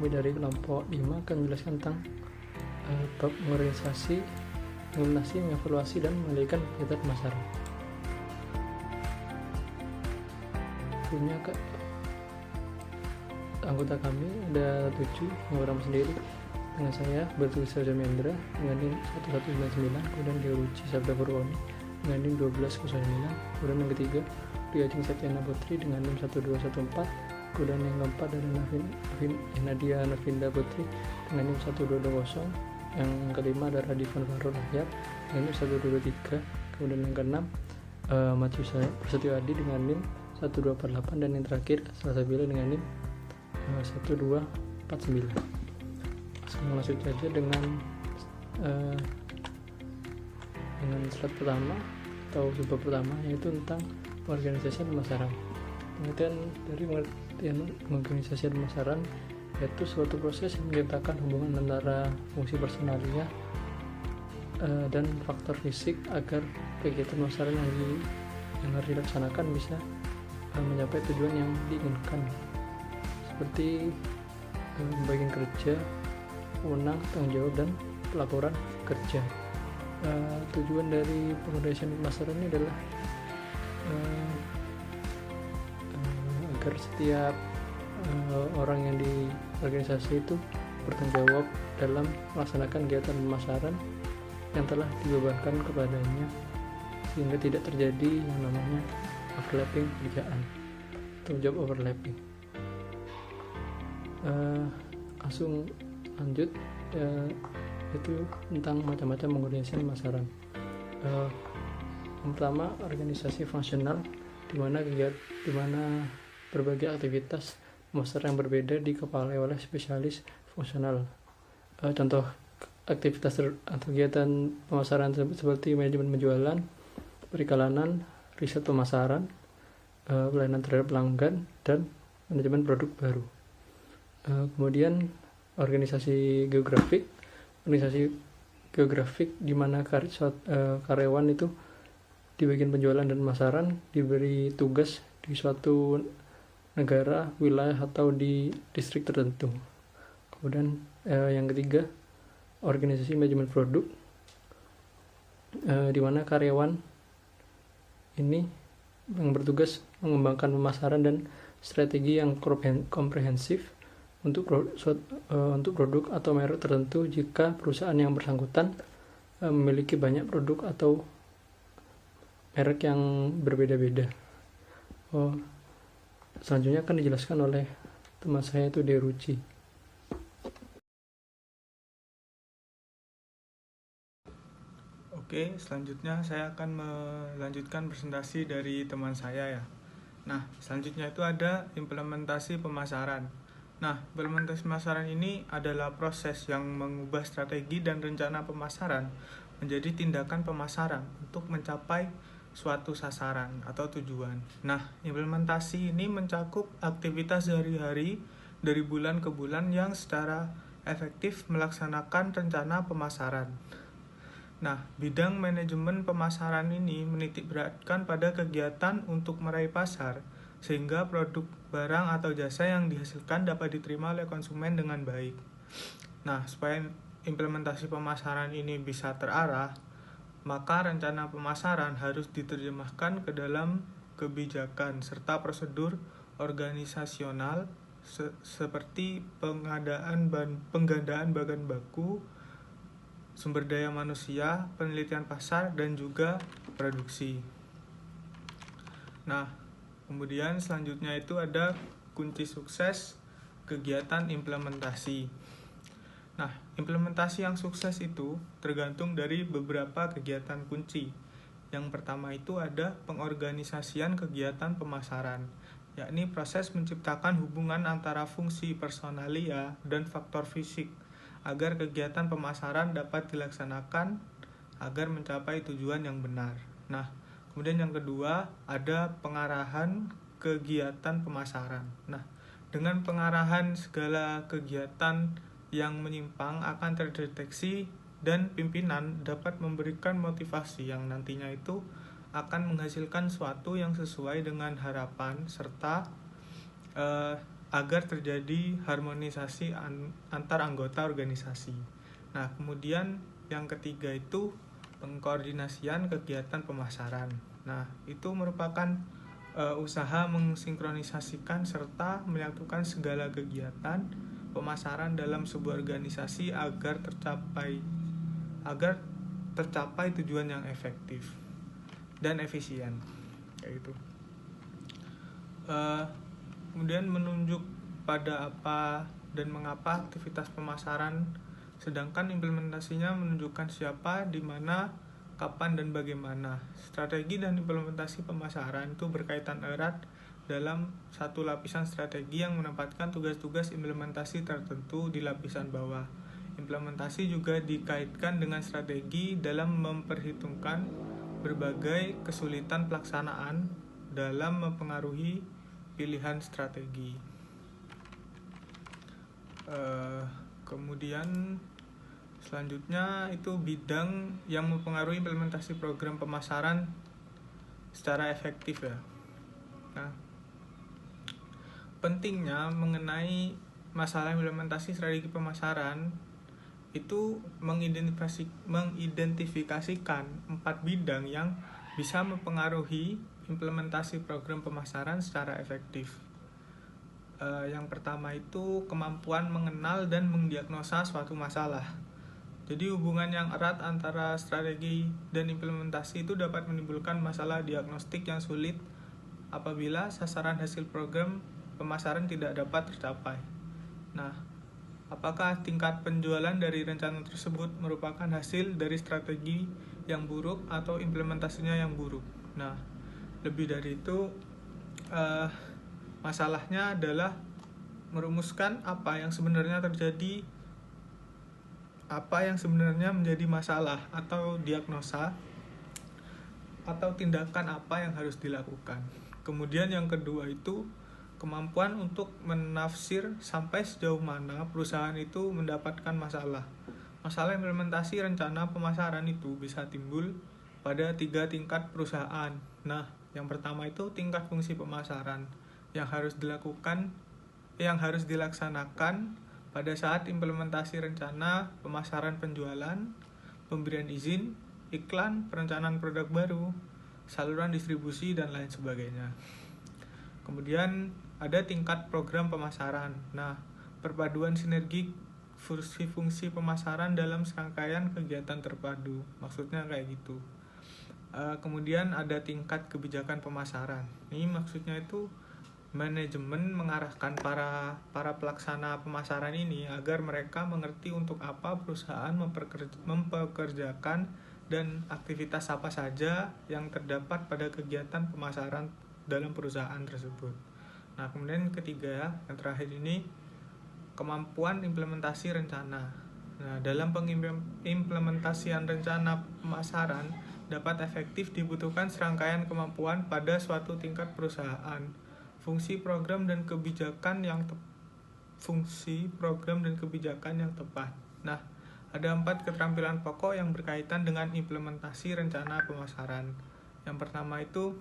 kami dari kelompok 5 akan menjelaskan tentang bab organisasi, implementasi, mengevaluasi, dan mengendalikan kegiatan pemasaran. Punya anggota kami ada 7, yang pertama sendiri dengan saya Bertulis Sarja Mendra dengan NIM 1199, kemudian Deoruci Sabda Purwani dengan NIM 1209, kemudian yang ketiga Diajeng Septiana Putri dengan NIM 1214, kemudian yang keempat ada Nadia Navinda Putri dengan NIM 1220, yang kelima ada Radifan Farul Ahyar dengan NIM 1223, kemudian yang keenam Matyu Prasetyo Adi dengan NIM 1248, dan yang terakhir Salsabila dengan NIM 1249. Langsung saja dengan slide pertama atau sub pertama, yaitu tentang organisasi pemasaran. Pengertian dari pengertian organisasi pemasaran yaitu suatu proses yang menciptakan hubungan antara fungsi personalia dan faktor fisik agar kegiatan pemasaran yang harus dilaksanakan bisa mencapai tujuan yang diinginkan, seperti pembagian kerja, wewenang, tanggung jawab, dan pelaporan kerja. Tujuan dari pengorganisasian pemasaran ini adalah agar setiap orang yang di organisasi itu bertanggung jawab dalam melaksanakan kegiatan pemasaran yang telah dibebankan kepadanya, sehingga tidak terjadi yang namanya overlapping pekerjaan atau job overlapping. Langsung lanjut, itu tentang macam-macam organisasi pemasaran. Yang pertama, organisasi fungsional, di mana berbagai aktivitas pemasaran yang berbeda dikepalai oleh spesialis fungsional. Contoh aktivitas atau kegiatan pemasaran seperti manajemen penjualan, periklanan, riset pemasaran, pelayanan terhadap pelanggan, dan manajemen produk baru. Kemudian organisasi geografik di mana karyawan itu di bagian penjualan dan pemasaran diberi tugas di suatu negara, wilayah, atau di distrik tertentu. Kemudian yang ketiga, organisasi manajemen produk, di mana karyawan ini yang bertugas mengembangkan pemasaran dan strategi yang komprehensif untuk produk atau merek tertentu jika perusahaan yang bersangkutan memiliki banyak produk atau merek yang berbeda-beda. Selanjutnya akan dijelaskan oleh teman saya, itu Deoruci. Oke, selanjutnya saya akan melanjutkan presentasi dari teman saya ya. Nah, selanjutnya itu ada implementasi pemasaran. Nah, implementasi pemasaran ini adalah proses yang mengubah strategi dan rencana pemasaran menjadi tindakan pemasaran untuk mencapai suatu sasaran atau tujuan. Nah, implementasi ini mencakup aktivitas sehari-hari dari bulan ke bulan yang secara efektif melaksanakan rencana pemasaran. Nah, bidang manajemen pemasaran ini menitikberatkan pada kegiatan untuk meraih pasar, sehingga produk, barang, atau jasa yang dihasilkan dapat diterima oleh konsumen dengan baik. Nah, supaya implementasi pemasaran ini bisa terarah, maka rencana pemasaran harus diterjemahkan ke dalam kebijakan serta prosedur organisasional seperti penggandaan bahan baku, sumber daya manusia, penelitian pasar, dan juga produksi. Nah, kemudian selanjutnya itu ada kunci sukses kegiatan implementasi. Nah, implementasi yang sukses itu tergantung dari beberapa kegiatan kunci. Yang pertama itu ada pengorganisasian kegiatan pemasaran, yakni proses menciptakan hubungan antara fungsi personalia dan faktor fisik agar kegiatan pemasaran dapat dilaksanakan agar mencapai tujuan yang benar. Nah, kemudian yang kedua ada pengarahan kegiatan pemasaran. Nah, dengan pengarahan segala kegiatan yang menyimpang akan terdeteksi dan pimpinan dapat memberikan motivasi yang nantinya itu akan menghasilkan sesuatu yang sesuai dengan harapan serta agar terjadi harmonisasi antar anggota organisasi. Nah, kemudian yang ketiga itu pengkoordinasian kegiatan pemasaran. Nah, itu merupakan usaha mensinkronisasikan serta menyatukan segala kegiatan pemasaran dalam sebuah organisasi agar tercapai tujuan yang efektif dan efisien, kayak gitu. Kemudian menunjuk pada apa dan mengapa aktivitas pemasaran, sedangkan implementasinya menunjukkan siapa, di mana, kapan, dan bagaimana. Strategi dan implementasi pemasaran itu berkaitan erat dalam satu lapisan strategi yang menempatkan tugas-tugas implementasi tertentu di lapisan bawah. Implementasi juga dikaitkan dengan strategi dalam memperhitungkan berbagai kesulitan pelaksanaan dalam mempengaruhi pilihan strategi. Kemudian selanjutnya itu bidang yang mempengaruhi implementasi program pemasaran secara efektif ya. Nah, pentingnya mengenai masalah implementasi strategi pemasaran itu mengidentifikasikan 4 bidang yang bisa mempengaruhi implementasi program pemasaran secara efektif. Yang pertama itu kemampuan mengenal dan mendiagnosa suatu masalah. Jadi hubungan yang erat antara strategi dan implementasi itu dapat menimbulkan masalah diagnostik yang sulit apabila sasaran hasil program pemasaran tidak dapat tercapai. Nah, apakah tingkat penjualan dari rencana tersebut merupakan hasil dari strategi yang buruk atau implementasinya yang buruk? Nah, lebih dari itu, masalahnya adalah merumuskan apa yang sebenarnya terjadi, apa yang sebenarnya menjadi masalah atau diagnosa, atau tindakan apa yang harus dilakukan. Kemudian yang kedua itu kemampuan untuk menafsir sampai sejauh mana perusahaan itu mendapatkan masalah. Masalah implementasi rencana pemasaran itu bisa timbul pada 3 tingkat perusahaan. Nah, yang pertama itu tingkat fungsi pemasaran yang harus dilaksanakan pada saat implementasi rencana pemasaran penjualan, pemberian izin, iklan, perencanaan produk baru, saluran distribusi, dan lain sebagainya. Kemudian ada tingkat program pemasaran. Nah, perpaduan sinergi fungsi pemasaran dalam serangkaian kegiatan terpadu. Maksudnya kayak gitu. Kemudian ada tingkat kebijakan pemasaran. Ini maksudnya itu manajemen mengarahkan para pelaksana pemasaran ini agar mereka mengerti untuk apa perusahaan mempekerjakan dan aktivitas apa saja yang terdapat pada kegiatan pemasaran dalam perusahaan tersebut. Nah, kemudian ketiga, yang terakhir ini kemampuan implementasi rencana. Nah, dalam pengimplementasian rencana pemasaran dapat efektif dibutuhkan serangkaian kemampuan pada suatu tingkat perusahaan. Fungsi program dan kebijakan yang tepat. Nah, ada 4 keterampilan pokok yang berkaitan dengan implementasi rencana pemasaran. Yang pertama itu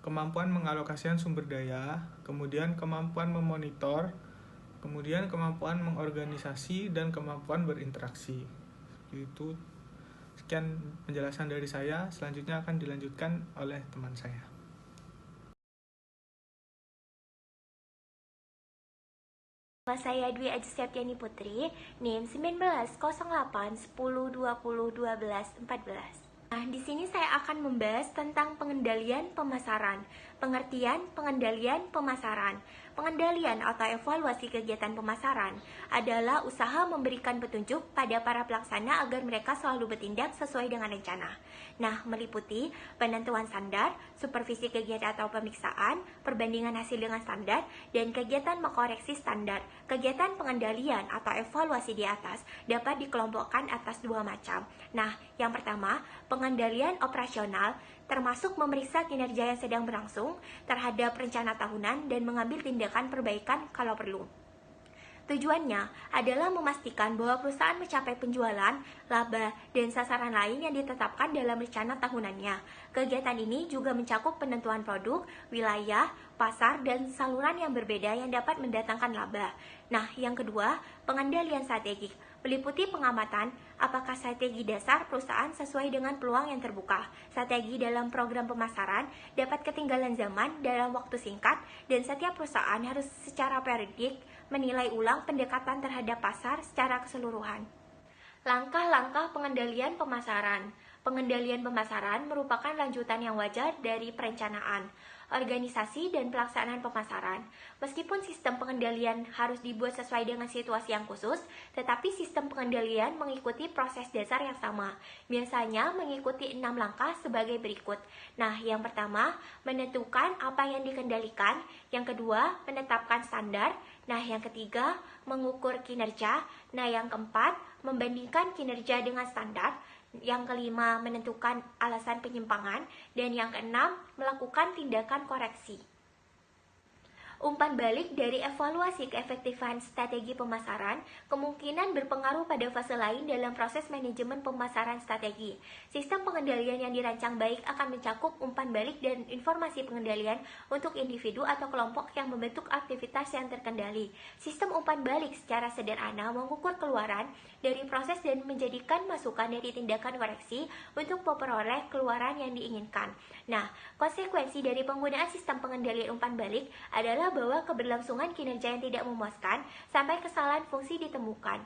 kemampuan mengalokasikan sumber daya, kemudian kemampuan memonitor, kemudian kemampuan mengorganisasi, dan kemampuan berinteraksi. Itu sekian penjelasan dari saya. Selanjutnya akan dilanjutkan oleh teman saya. Nama saya Dwi Aji Septiani Putri, NIM 190810201214. Nah, di sini saya akan membahas tentang pengendalian pemasaran. Pengertian pengendalian pemasaran. Pengendalian atau evaluasi kegiatan pemasaran adalah usaha memberikan petunjuk pada para pelaksana agar mereka selalu bertindak sesuai dengan rencana. Nah, meliputi penentuan standar, supervisi kegiatan atau pemeriksaan, perbandingan hasil dengan standar, dan kegiatan mengkoreksi standar. Kegiatan pengendalian atau evaluasi di atas dapat dikelompokkan atas 2 macam. Nah, yang pertama, pengendalian operasional, termasuk memeriksa kinerja yang sedang berlangsung terhadap rencana tahunan dan mengambil tindakan perbaikan kalau perlu. Tujuannya adalah memastikan bahwa perusahaan mencapai penjualan, laba, dan sasaran lain yang ditetapkan dalam rencana tahunannya. Kegiatan ini juga mencakup penentuan produk, wilayah, pasar, dan saluran yang berbeda yang dapat mendatangkan laba. Nah, yang kedua, pengendalian strategik meliputi pengamatan apakah strategi dasar perusahaan sesuai dengan peluang yang terbuka. Strategi dalam program pemasaran dapat ketinggalan zaman dalam waktu singkat, dan setiap perusahaan harus secara periodik menilai ulang pendekatan terhadap pasar secara keseluruhan. Langkah-langkah pengendalian pemasaran. Pengendalian pemasaran merupakan lanjutan yang wajar dari perencanaan, organisasi, dan pelaksanaan pemasaran. Meskipun sistem pengendalian harus dibuat sesuai dengan situasi yang khusus, tetapi sistem pengendalian mengikuti proses dasar yang sama. Biasanya mengikuti 6 langkah sebagai berikut. Nah, yang pertama, menentukan apa yang dikendalikan. Yang kedua, menetapkan standar. Nah, yang ketiga, mengukur kinerja. Nah, yang keempat, membandingkan kinerja dengan standar. Yang kelima, menentukan alasan penyimpangan. Dan yang keenam, melakukan tindakan koreksi. Umpan balik dari evaluasi keefektifan strategi pemasaran kemungkinan berpengaruh pada fase lain dalam proses manajemen pemasaran strategi. Sistem pengendalian yang dirancang baik akan mencakup umpan balik dan informasi pengendalian untuk individu atau kelompok yang membentuk aktivitas yang terkendali. Sistem umpan balik secara sederhana mengukur keluaran dari proses dan menjadikan masukan dari tindakan koreksi untuk memperoleh keluaran yang diinginkan. Nah, konsekuensi dari penggunaan sistem pengendalian umpan balik adalah bahwa keberlangsungan kinerja yang tidak memuaskan sampai kesalahan fungsi ditemukan.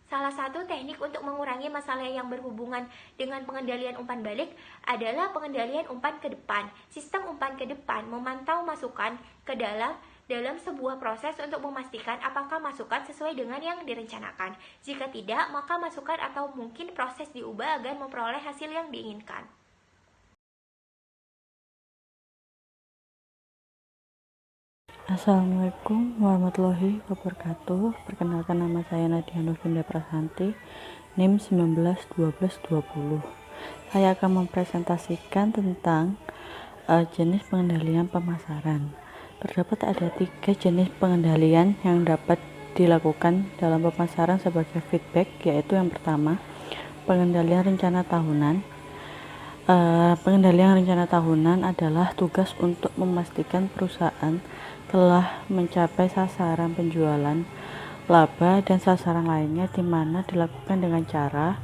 Salah satu teknik untuk mengurangi masalah yang berhubungan dengan pengendalian umpan balik adalah pengendalian umpan ke depan. Sistem umpan ke depan memantau masukan ke dalam sebuah proses untuk memastikan apakah masukan sesuai dengan yang direncanakan. Jika tidak, maka masukan atau mungkin proses diubah agar memperoleh hasil yang diinginkan. Assalamualaikum warahmatullahi wabarakatuh. Perkenalkan, nama saya Nadia Nurfinda Prasanti, NIM 191220. Saya akan mempresentasikan tentang jenis pengendalian pemasaran. Terdapat ada 3 jenis pengendalian yang dapat dilakukan dalam pemasaran sebagai feedback, yaitu yang pertama, pengendalian rencana tahunan. Pengendalian rencana tahunan adalah tugas untuk memastikan perusahaan telah mencapai sasaran penjualan, laba, dan sasaran lainnya, di mana dilakukan dengan cara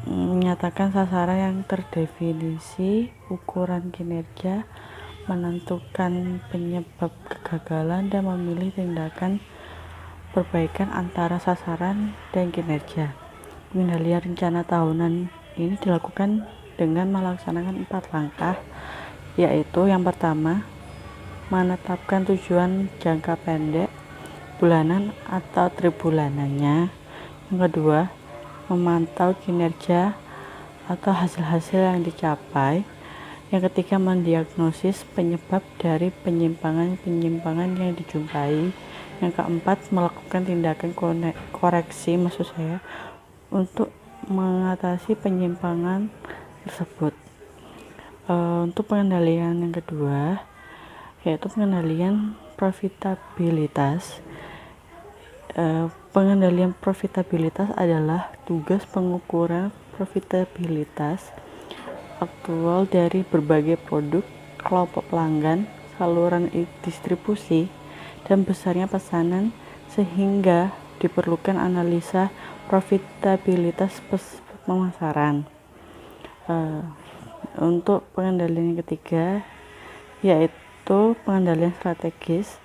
menyatakan sasaran yang terdefinisi, ukuran kinerja, menentukan penyebab kegagalan, dan memilih tindakan perbaikan antara sasaran dan kinerja. Pengendalian rencana tahunan ini dilakukan dengan melaksanakan 4 langkah, yaitu yang pertama, menetapkan tujuan jangka pendek, bulanan atau tribulanannya. Yang kedua, memantau kinerja atau hasil-hasil yang dicapai. Yang ketiga, mendiagnosis penyebab dari penyimpangan yang dijumpai. Yang keempat, melakukan tindakan koreksi untuk mengatasi penyimpangan tersebut. Untuk pengendalian yang kedua, yaitu pengendalian profitabilitas. Pengendalian profitabilitas adalah tugas pengukuran profitabilitas aktual dari berbagai produk, kelompok pelanggan, saluran distribusi, dan besarnya pesanan, sehingga diperlukan analisa profitabilitas pemasaran. Untuk pengendalian yang ketiga, yaitu pengendalian strategis.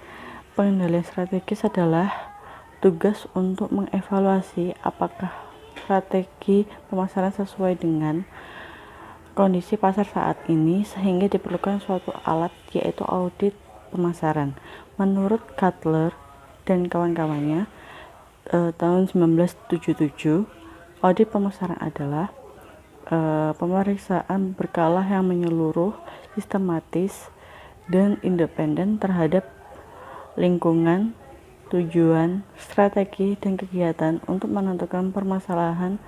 Pengendalian strategis adalah tugas untuk mengevaluasi apakah strategi pemasaran sesuai dengan kondisi pasar saat ini, sehingga diperlukan suatu alat, yaitu audit pemasaran. Menurut Cutler dan kawan-kawannya, tahun 1977, audit pemasaran adalah pemeriksaan berkala yang menyeluruh, sistematis, dan independen terhadap lingkungan, tujuan, strategi, dan kegiatan untuk menentukan permasalahan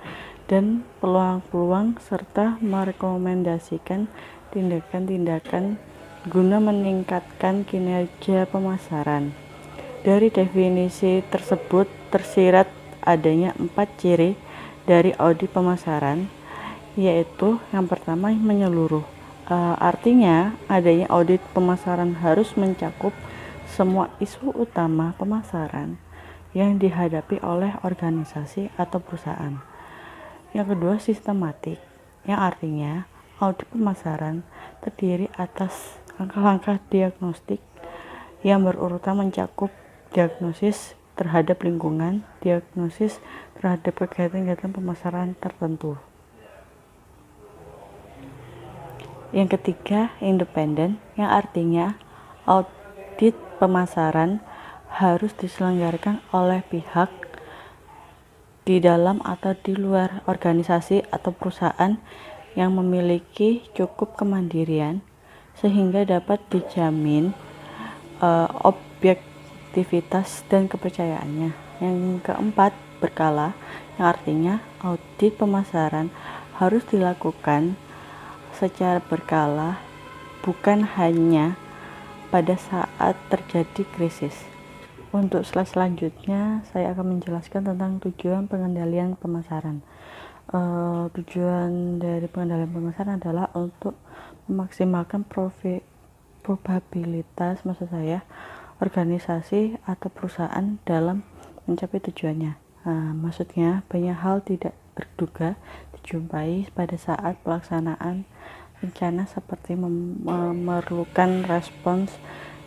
dan peluang-peluang, serta merekomendasikan tindakan-tindakan guna meningkatkan kinerja pemasaran. Dari definisi tersebut tersirat adanya 4 ciri dari audit pemasaran, yaitu yang pertama menyeluruh. Artinya adanya audit pemasaran harus mencakup semua isu utama pemasaran yang dihadapi oleh organisasi atau perusahaan. Yang kedua, sistematik, yang artinya audit pemasaran terdiri atas langkah-langkah diagnostik yang berurutan mencakup diagnosis terhadap lingkungan, diagnosis terhadap kegiatan-kegiatan pemasaran tertentu. Yang ketiga, independen, yang artinya audit pemasaran harus diselenggarakan oleh pihak di dalam atau di luar organisasi atau perusahaan yang memiliki cukup kemandirian sehingga dapat dijamin objektivitas dan kepercayaannya. Yang keempat, berkala, yang artinya audit pemasaran harus dilakukan secara berkala, bukan hanya pada saat terjadi krisis. Untuk slide selanjutnya, saya akan menjelaskan tentang tujuan pengendalian pemasaran. Tujuan dari pengendalian pemasaran adalah untuk memaksimalkan probabilitas organisasi atau perusahaan dalam mencapai tujuannya. Maksudnya banyak hal tidak terduga dijumpai pada saat pelaksanaan rencana seperti memerlukan respons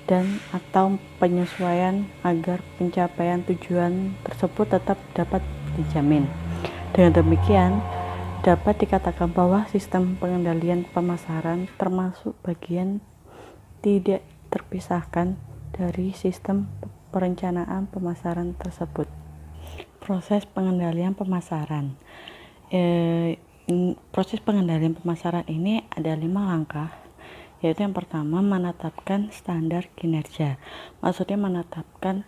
dan atau penyesuaian agar pencapaian tujuan tersebut tetap dapat dijamin. Dengan demikian, dapat dikatakan bahwa sistem pengendalian pemasaran termasuk bagian tidak terpisahkan dari sistem perencanaan pemasaran tersebut. Proses pengendalian pemasaran. Proses pengendalian pemasaran ini ada 5 langkah, yaitu yang pertama menetapkan standar kinerja. Maksudnya menetapkan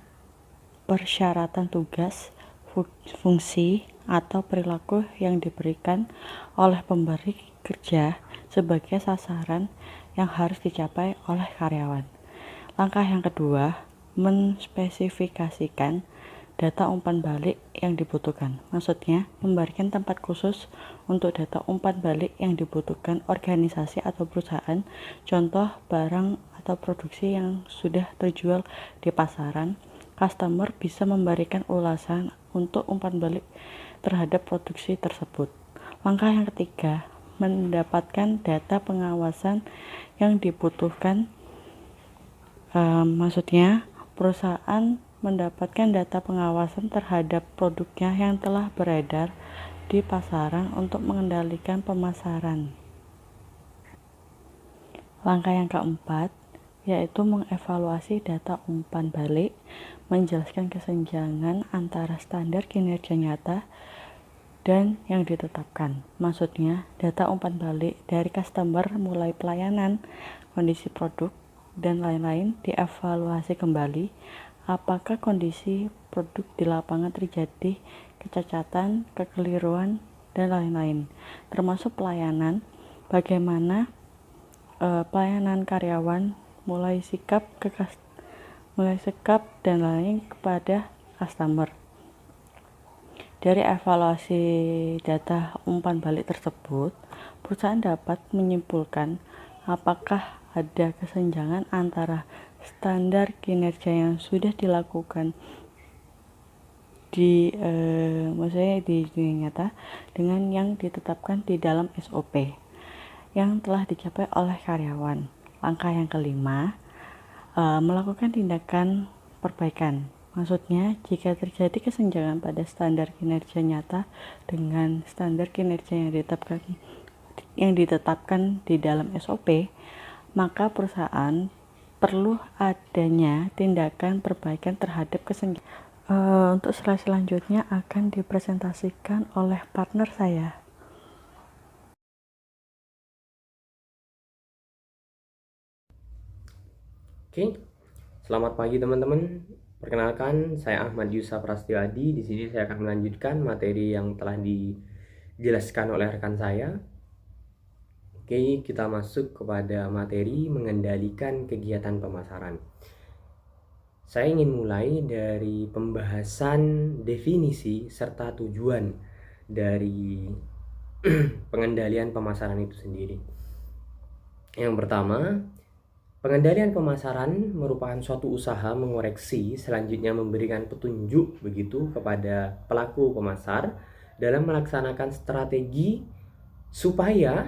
persyaratan tugas, fungsi, atau perilaku yang diberikan oleh pemberi kerja sebagai sasaran yang harus dicapai oleh karyawan. Langkah yang kedua, menspesifikasikan data umpan balik yang dibutuhkan. Maksudnya, memberikan tempat khusus untuk data umpan balik yang dibutuhkan organisasi atau perusahaan, contoh barang atau produksi yang sudah terjual di pasaran. Customer bisa memberikan ulasan untuk umpan balik terhadap produksi tersebut. Langkah yang ketiga, mendapatkan data pengawasan yang dibutuhkan. Maksudnya, perusahaan mendapatkan data pengawasan terhadap produknya yang telah beredar di pasaran untuk mengendalikan pemasaran. Langkah yang keempat, yaitu mengevaluasi data umpan balik, menjelaskan kesenjangan antara standar kinerja nyata dan yang ditetapkan. Maksudnya, data umpan balik dari customer mulai pelayanan, kondisi produk, dan lain-lain dievaluasi kembali. Apakah kondisi produk di lapangan terjadi kecacatan, kekeliruan, dan lain-lain, termasuk pelayanan, bagaimana pelayanan karyawan, mulai sikap dan lain kepada customer. Dari evaluasi data umpan balik tersebut, perusahaan dapat menyimpulkan apakah ada kesenjangan antara standar kinerja yang sudah dilakukan di dunia nyata dengan yang ditetapkan di dalam SOP yang telah dicapai oleh karyawan. Langkah yang kelima, melakukan tindakan perbaikan. Maksudnya, jika terjadi kesenjangan pada standar kinerja nyata dengan standar kinerja yang ditetapkan di dalam SOP, maka perusahaan perlu adanya tindakan perbaikan terhadap kesenjangan. Untuk slide selanjutnya akan dipresentasikan oleh partner saya. Oke, selamat pagi teman-teman. Perkenalkan, saya Ahmad Yusa Prastiwadi. Di sini saya akan melanjutkan materi yang telah dijelaskan oleh rekan saya. Oke, kita masuk kepada materi mengendalikan kegiatan pemasaran. saya ingin mulai dari pembahasan definisi serta tujuan dari pengendalian pemasaran itu sendiri. Yang pertama, pengendalian pemasaran merupakan suatu usaha mengoreksi, selanjutnya memberikan petunjuk begitu kepada pelaku pemasar dalam melaksanakan strategi supaya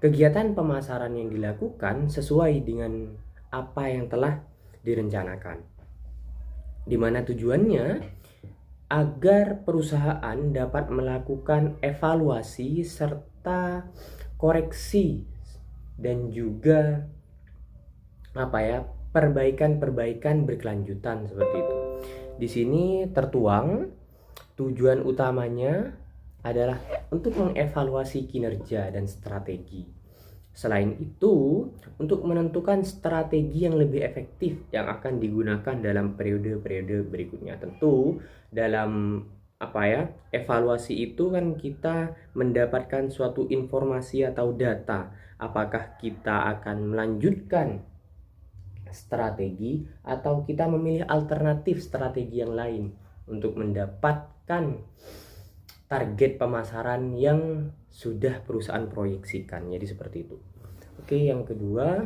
kegiatan pemasaran yang dilakukan sesuai dengan apa yang telah direncanakan. Di mana tujuannya agar perusahaan dapat melakukan evaluasi serta koreksi dan juga perbaikan berkelanjutan seperti itu. Di sini tertuang tujuan utamanya adalah untuk mengevaluasi kinerja dan strategi. Selain itu, untuk menentukan strategi yang lebih efektif yang akan digunakan dalam periode-periode berikutnya. Tentu dalam evaluasi itu kan kita mendapatkan suatu informasi atau data. Apakah kita akan melanjutkan strategi atau kita memilih alternatif strategi yang lain untuk mendapatkan target pemasaran yang sudah perusahaan proyeksikan. Jadi seperti itu. Oke, yang kedua,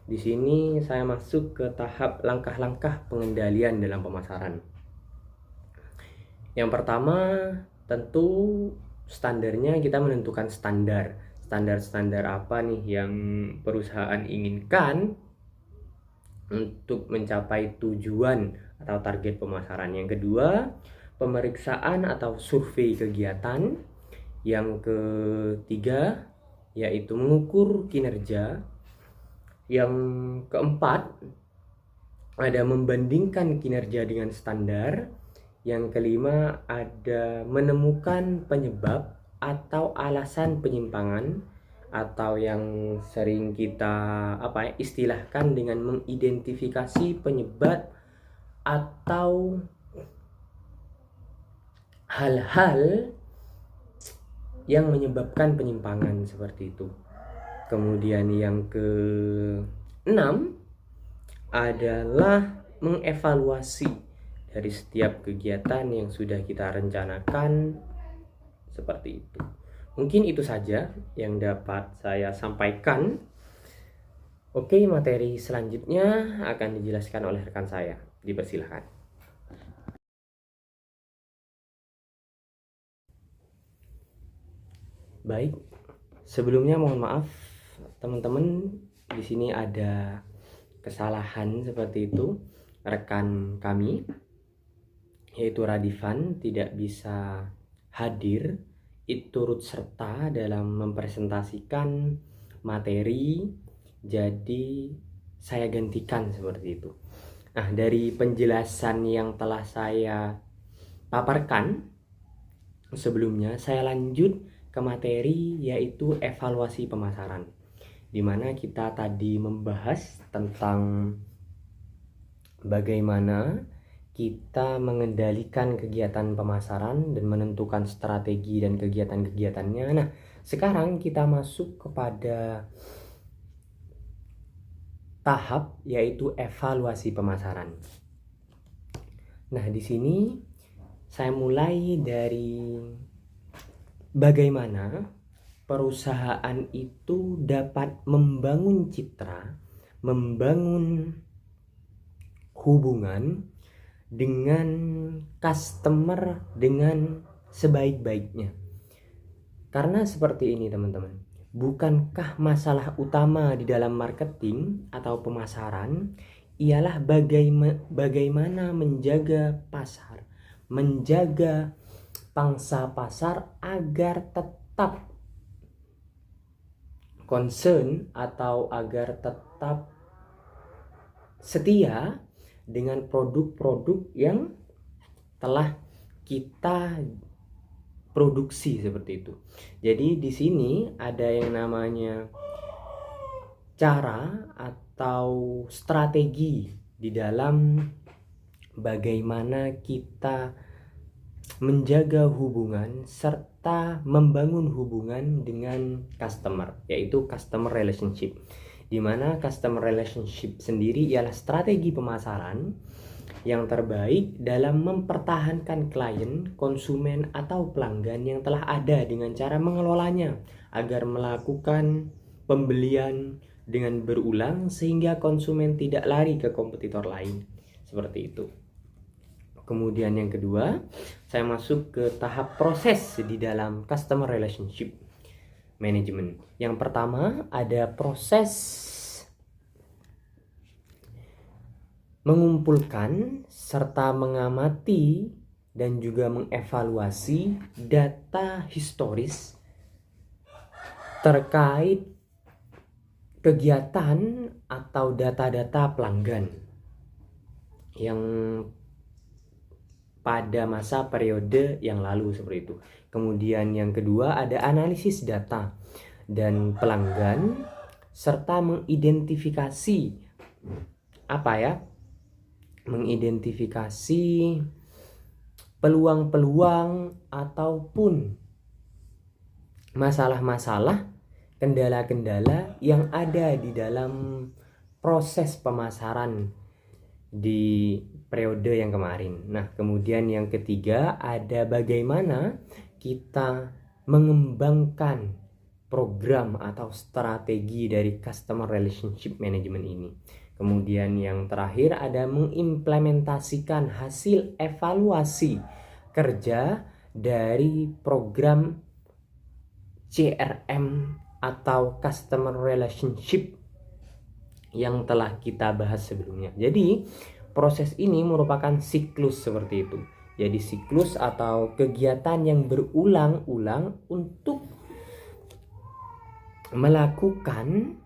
di sini saya masuk ke tahap langkah-langkah pengendalian dalam pemasaran. Yang pertama, tentu standarnya kita menentukan standar apa nih yang perusahaan inginkan untuk mencapai tujuan atau target pemasaran. Yang kedua, pemeriksaan atau survei kegiatan. Yang ketiga, yaitu mengukur kinerja. Yang keempat, ada membandingkan kinerja dengan standar. Yang kelima, ada menemukan penyebab atau alasan penyimpangan, atau yang sering kita istilahkan dengan mengidentifikasi penyebab atau hal-hal yang menyebabkan penyimpangan seperti itu. Kemudian yang keenam adalah mengevaluasi dari setiap kegiatan yang sudah kita rencanakan seperti itu. Mungkin itu saja yang dapat saya sampaikan. Oke, materi selanjutnya akan dijelaskan oleh rekan saya. Dipersilahkan. Baik, sebelumnya mohon maaf teman-teman, di sini ada kesalahan seperti itu. Rekan kami yaitu Radivan tidak bisa hadir turut serta dalam mempresentasikan materi, jadi saya gantikan seperti itu. Nah, dari penjelasan yang telah saya paparkan sebelumnya, saya lanjut ke materi yaitu evaluasi pemasaran, di mana kita tadi membahas tentang bagaimana kita mengendalikan kegiatan pemasaran dan menentukan strategi dan kegiatan-kegiatannya. Nah, sekarang kita masuk kepada tahap yaitu evaluasi pemasaran. Nah, di sini saya mulai dari bagaimana perusahaan itu dapat membangun citra, membangun hubungan dengan customer dengan sebaik-baiknya. Karena seperti ini teman-teman, bukankah masalah utama di dalam marketing atau pemasaran ialah bagaimana menjaga pasar, menjaga pangsa pasar agar tetap concern atau agar tetap setia dengan produk-produk yang telah kita produksi seperti itu. Jadi di sini ada yang namanya cara atau strategi di dalam bagaimana kita menjaga hubungan serta membangun hubungan dengan customer, yaitu customer relationship. di mana customer relationship sendiri ialah strategi pemasaran yang terbaik dalam mempertahankan klien, konsumen, atau pelanggan yang telah ada dengan cara mengelolanya agar melakukan pembelian dengan berulang sehingga konsumen tidak lari ke kompetitor lain. Seperti itu. Kemudian yang kedua, saya masuk ke tahap proses di dalam customer relationship management. Yang pertama ada proses mengumpulkan serta mengamati dan juga mengevaluasi data historis terkait kegiatan atau data-data pelanggan yang pada masa periode yang lalu seperti itu. Kemudian yang kedua ada analisis data dan pelanggan serta mengidentifikasi mengidentifikasi peluang-peluang ataupun masalah-masalah, kendala-kendala yang ada di dalam proses pemasaran di periode yang kemarin. Nah, kemudian yang ketiga ada bagaimana kita mengembangkan program atau strategi dari customer relationship management ini. Kemudian yang terakhir ada mengimplementasikan hasil evaluasi kerja dari program CRM atau customer relationship yang telah kita bahas sebelumnya. Jadi proses ini merupakan siklus seperti itu. Jadi siklus atau kegiatan yang berulang-ulang untuk melakukan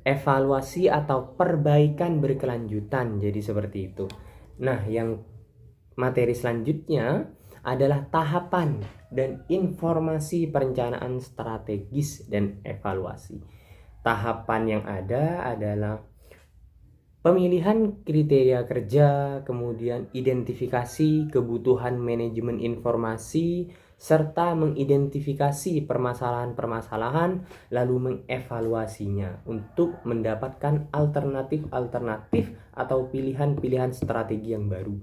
evaluasi atau perbaikan berkelanjutan. Jadi seperti itu. Nah, yang materi selanjutnya adalah tahapan dan informasi perencanaan strategis dan evaluasi. Tahapan yang ada adalah pemilihan kriteria kerja, kemudian identifikasi kebutuhan manajemen informasi, serta mengidentifikasi permasalahan-permasalahan lalu mengevaluasinya untuk mendapatkan alternatif-alternatif atau pilihan-pilihan strategi yang baru.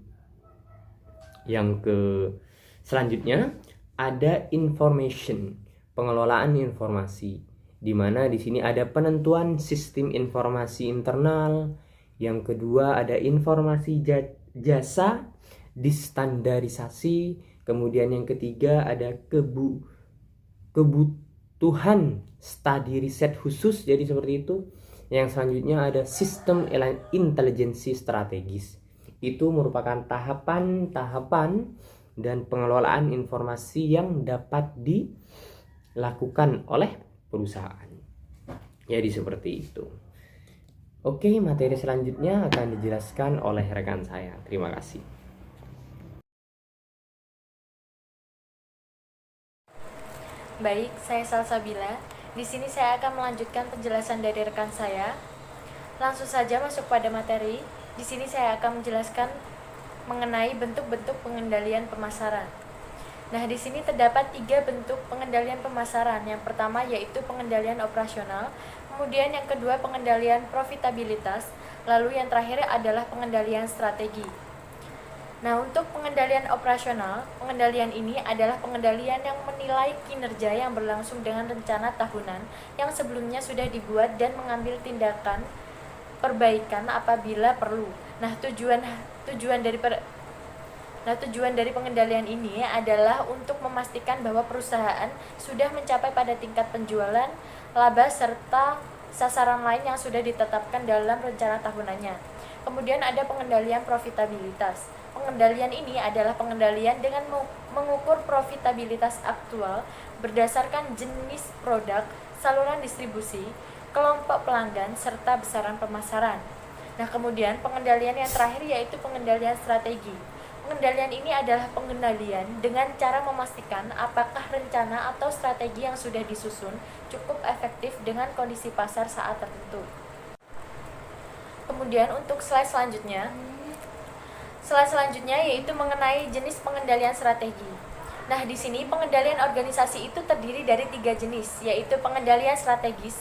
Selanjutnya ada information, pengelolaan informasi, di mana di sini ada penentuan sistem informasi internal. Yang kedua ada informasi jasa, distandarisasi. Kemudian yang ketiga ada kebutuhan studi riset khusus, jadi seperti itu. Yang selanjutnya ada sistem intelijensi strategis. Itu merupakan tahapan-tahapan dan pengelolaan informasi yang dapat dilakukan oleh perusahaan. Jadi seperti itu. Oke, materi selanjutnya akan dijelaskan oleh rekan saya. Terima kasih. Baik, saya Salsabila. Di sini saya akan melanjutkan penjelasan dari rekan saya. Langsung saja masuk pada materi. Di sini saya akan menjelaskan mengenai bentuk-bentuk pengendalian pemasaran. Nah, di sini terdapat 3 bentuk pengendalian pemasaran. Yang pertama yaitu pengendalian operasional, kemudian yang kedua pengendalian profitabilitas, lalu yang terakhir adalah pengendalian strategi. Nah, untuk pengendalian operasional, pengendalian ini adalah pengendalian yang menilai kinerja yang berlangsung dengan rencana tahunan yang sebelumnya sudah dibuat dan mengambil tindakan perbaikan apabila perlu. Nah, tujuan dari pengendalian ini adalah untuk memastikan bahwa perusahaan sudah mencapai pada tingkat penjualan, laba, serta sasaran lain yang sudah ditetapkan dalam rencana tahunannya. Kemudian ada pengendalian profitabilitas. Pengendalian ini adalah pengendalian dengan mengukur profitabilitas aktual berdasarkan jenis produk, saluran distribusi, kelompok pelanggan, serta besaran pemasaran. Nah, kemudian pengendalian yang terakhir yaitu pengendalian strategi. Pengendalian ini adalah pengendalian dengan cara memastikan apakah rencana atau strategi yang sudah disusun cukup efektif dengan kondisi pasar saat tertentu. Kemudian untuk slide selanjutnya yaitu mengenai jenis pengendalian strategi. Nah, di sini pengendalian organisasi itu terdiri dari 3 jenis, yaitu pengendalian strategis,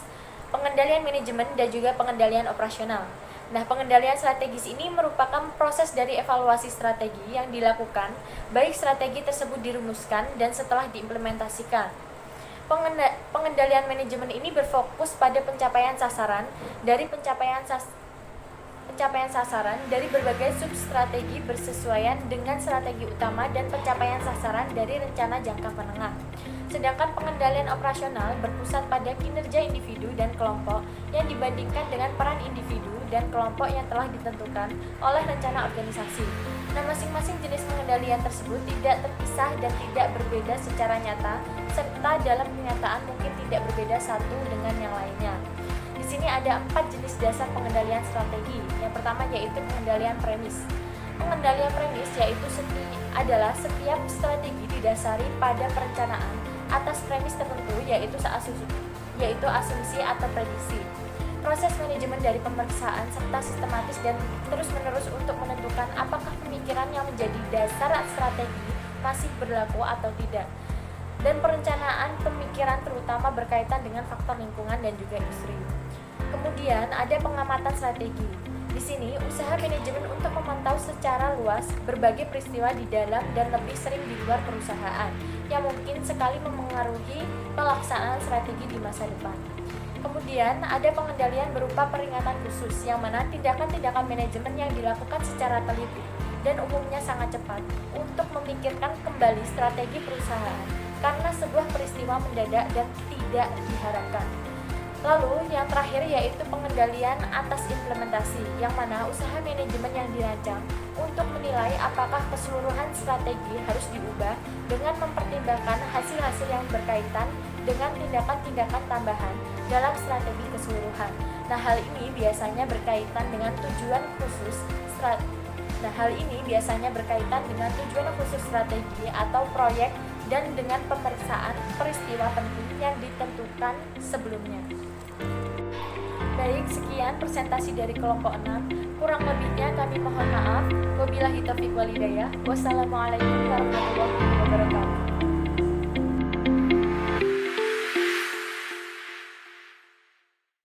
pengendalian manajemen, dan juga pengendalian operasional. Nah, pengendalian strategis ini merupakan proses dari evaluasi strategi yang dilakukan, baik strategi tersebut dirumuskan dan setelah diimplementasikan. Pengendalian manajemen ini berfokus pada pencapaian sasaran dari dari berbagai substrategi bersesuaian dengan strategi utama dan pencapaian sasaran dari rencana jangka menengah. Sedangkan pengendalian operasional berpusat pada kinerja individu dan kelompok yang dibandingkan dengan peran individu dan kelompok yang telah ditentukan oleh rencana organisasi. Nah, masing-masing jenis pengendalian tersebut tidak terpisah dan tidak berbeda secara nyata, serta dalam kenyataan mungkin tidak berbeda satu dengan yang lainnya. Di sini ada 4 jenis dasar pengendalian strategi. Yang pertama yaitu pengendalian premis. Pengendalian premis adalah setiap strategi didasari pada perencanaan atas premis tertentu, yaitu asumsi atau prediksi. Proses manajemen dari pemeriksaan serta sistematis dan terus-menerus untuk menentukan apakah pemikiran yang menjadi dasar strategi masih berlaku atau tidak. Dan perencanaan pemikiran terutama berkaitan dengan faktor lingkungan dan juga industri. Kemudian ada pengamatan strategi. Di sini usaha manajemen untuk memantau secara luas berbagai peristiwa di dalam dan lebih sering di luar perusahaan yang mungkin sekali memengaruhi pelaksanaan strategi di masa depan. Kemudian ada pengendalian berupa peringatan khusus, yang mana tindakan-tindakan manajemen yang dilakukan secara teliti dan umumnya sangat cepat untuk memikirkan kembali strategi perusahaan karena sebuah peristiwa mendadak dan tidak diharapkan. Lalu yang terakhir yaitu pengendalian atas implementasi, yang mana usaha manajemen yang dirancang untuk menilai apakah keseluruhan strategi harus diubah dengan mempertimbangkan hasil-hasil yang berkaitan dengan tindakan-tindakan tambahan dalam strategi keseluruhan. Nah, hal ini biasanya berkaitan dengan tujuan khusus strategi atau proyek dan dengan pemeriksaan peristiwa penting yang ditentukan sebelumnya. Baik, sekian presentasi dari kelompok 6. Kurang lebihnya kami mohon maaf. Wabillahi taufiq wal hidayah. Wassalamualaikum warahmatullahi wabarakatuh.